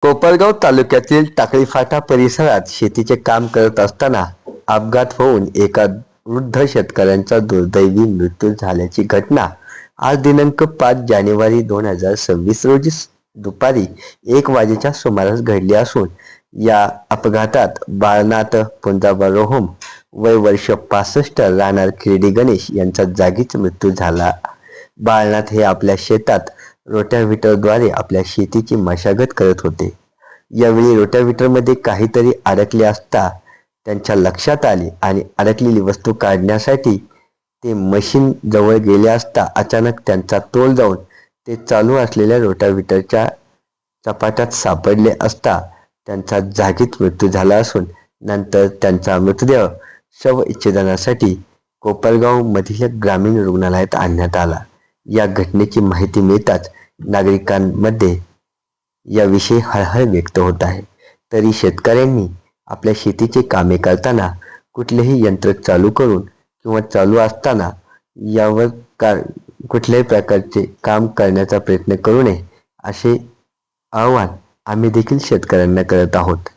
कोपरगाव तालुक्यातील टाकळी फाटा परिसरात शेतीचे काम करत असताना अपघात होऊन एका वृद्ध शेतकऱ्यांचा दुर्दैवी मृत्यू झाल्याची घटना आज दिनांक 5 जानेवारी 2026 रोजी दुपारी 1 वाजेच्या सुमारास घडली असून या अपघातात बाळनाथ पुंजाबा रोहम वय वर्ष 65 राहणार खिरडी गणेश यांचा जागीच मृत्यू झाला। बाळनाथ हे आपल्या शेतात रोटाव्हेटरद्वारे आपल्या शेतीची मशागत करत होते। यावेळी रोटाव्हेटरमध्ये काहीतरी अडकले असता त्यांच्या लक्षात आले आणि अडकलेली वस्तू काढण्यासाठी ते मशीन जवळ गेले असता अचानक त्यांचा तोल जाऊन ते चालू असलेल्या रोटाव्हेटरच्या चपाट्यात सापडले असता त्यांचा जागीच मृत्यू झाला असून नंतर त्यांचा मृतदेह शवविच्छेदनासाठी कोपरगाव मधील ग्रामीण रुग्णालयात आणण्यात आला। या घटनेची माहिती मिळताच नागरिकांमध्ये याविषयी हळहळ व्यक्त होत आहे। तरी शेतकऱ्यांनी आपल्या शेतीची कामे करताना कुठलेही यंत्र चालू करून किंवा चालू असताना यावर कुठल्याही प्रकारचे काम करण्याचा प्रयत्न करू नये असे आवाहन आम्ही देखील शेतकऱ्यांना करत आहोत।